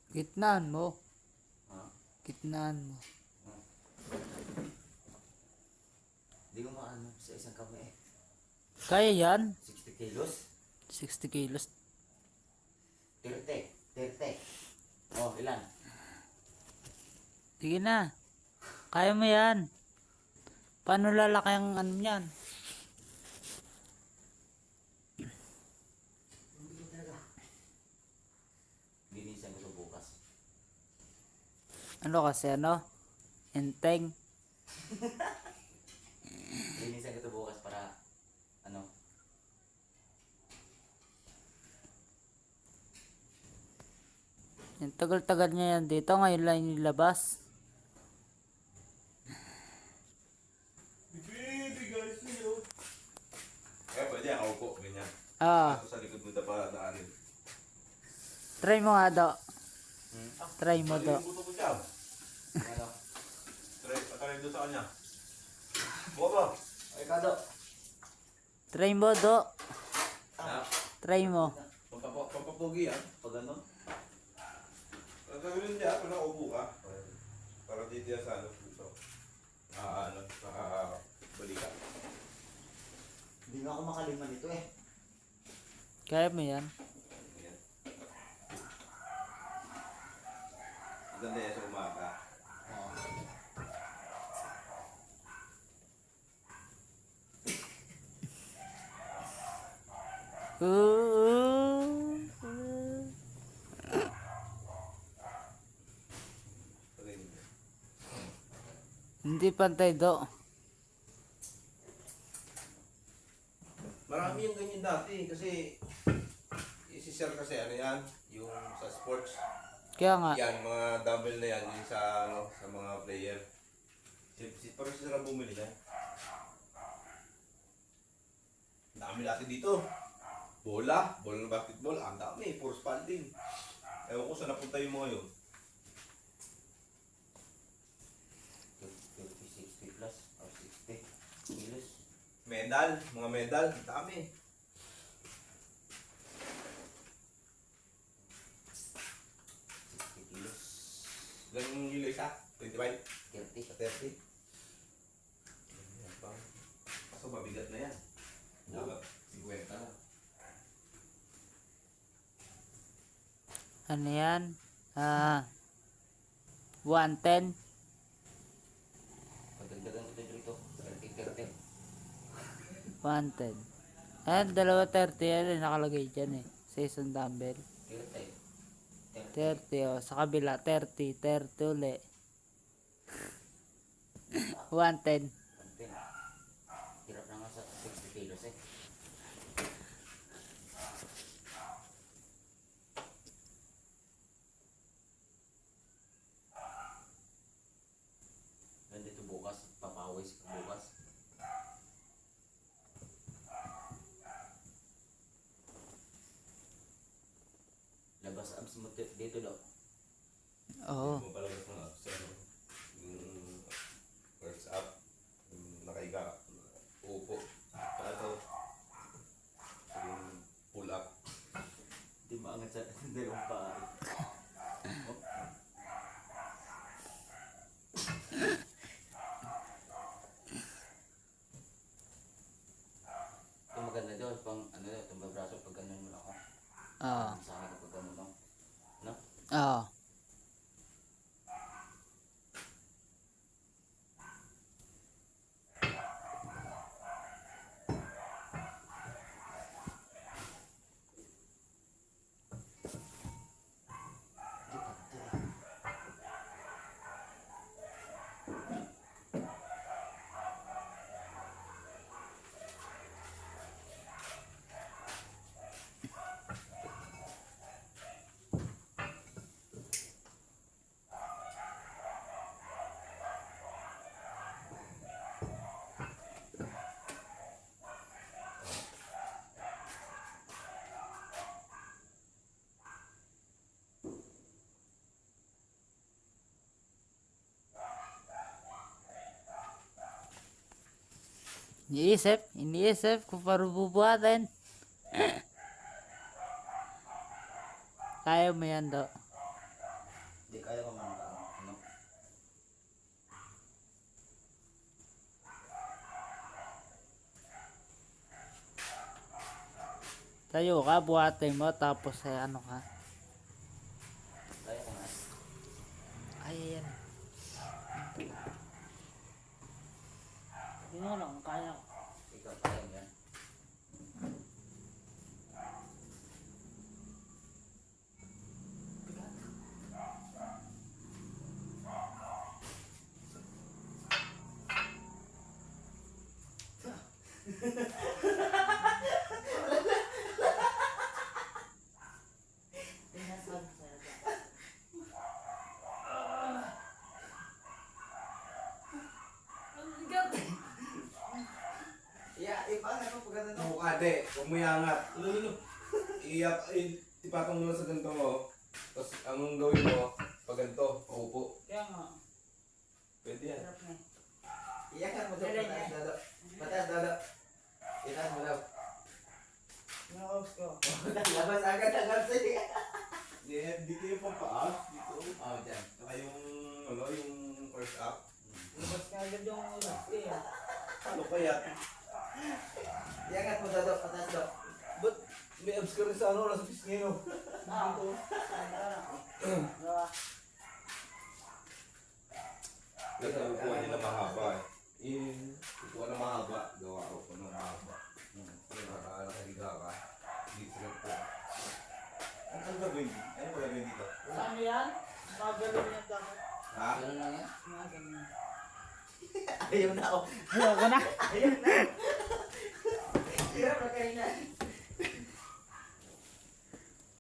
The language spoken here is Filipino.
Gitnaan mo. Ha? Gitnaan mo. Hindi ko maano sa isang kamay eh. Kaya yan. 60 kilos? 60 kilos. 30. 30. Oh, ilan? Sige na. Kaya mo yan. Paano lalaki ang ano yan? Hindi ko talaga. Linisan ko ito bukas. Ano kasi ano? Enteng. Linisan ko ito bukas para ano? Yung tagal-tagal niya yan dito. Ngayon lang nilabas. Bibigalis niyo. Kaya pwede yan, upo, ganyan. Ah. Tapos sa likod mo pa daanin. Try mo nga do. Hmm? Try mo do. Yung buto ko dyan. Ano? Patarin doon sa kanya. Buka ba? Ay, Kado. Try mo do. Ha? Try mo. Pampapugi yan. Pag ano? Gagawin niya, kung naupo ka. Para dito yan sa ano, puso. Balikan. Hindi nga ako makaliman ito eh. Kaya mo yan. Ayan. Maganda yan sa umaga. Oo. Patayin niya. Hindi pantay do. Marami yung ganyan dati kasi isi-share kasi ano yan, yung sa sports. Kaya nga. Yan, mga dumbbell na yan, yung sa, ano, sa mga player. Parang sila bumili na. Ang dami natin dito. Bola ng basketball, ang dami, puro spalding. Ewan ko saan napunta yung mga yun. 50, 60 plus or 60 kilos. Medal, mga medal, ang dami. 60 kilos. Ganun yung isa, 25, 30. 30. Yan pa. Kaso mabigat na yan. Dapat 50 lang. Ano yan? 110. Pagdagdagan ko dito, 30. 110. Ayan, dalawa 30 yan. Nakalagay dyan eh. Sa isang dumbbell. 30. 30 oh. Sa kabila, 30. 30 uli. 110. Hirap na nga sa 60 kilos eh. Nandito bukas, papawis ko bukas. Labas abs mo dito daw. Oo. Mo pala sa mga sa yung first up, yung nakaiga, upo, saka ito, yung pull up. Hindi maangat sa dalawang paa. Oh. Ito maganda daw, pang ano daw, tumbang braso pag ganun mo lang ako. Oo. Sa akin pag ganun lang. No? Oo. Iniisip kung paano bubuhatin. Kaya mo yan do. Kaya ko man ano. Tayo ka, buhatin mo, tapos ay ano ka. Kaya ko man. Ay, ayan. Hindi mo lang, kaya ko. Ikaw kaya mo yan. Mukha, de. Huwag mo iangat. Ipatong mo lang sa ganito mo. Tapos, anong gawin mo? Pag ganito, paupo. Kaya nga. Pwede yan. Iyakan mo daw, pataas dado. Pataas dado. Itaas mo daw. Nakaus ko. Labas agad ang kapsi. Yeah, dito yung pampaas. Dito. Oo, dyan. Saka yung first up. Labas ka agad yung ulas eh. Ano kaya? Iyakan mo dado, pataas daw. Ba't may abs ka rin sa ano? Nasa pisngi, no? Dito. Kasi ang kukuha niya na mahaba eh. Kukuha na mahaba. Gawa ko ng mahaba. Kaya nakahiga ka. Dito sila po. Ano gagawin dito? Ano gagawin dito? Ano yan? Magalo niya dapat. Ha? Ganun lang yan. Magalo. Ayaw na ako. Ayaw ko na. Ayaw na. Hirap na kayo na.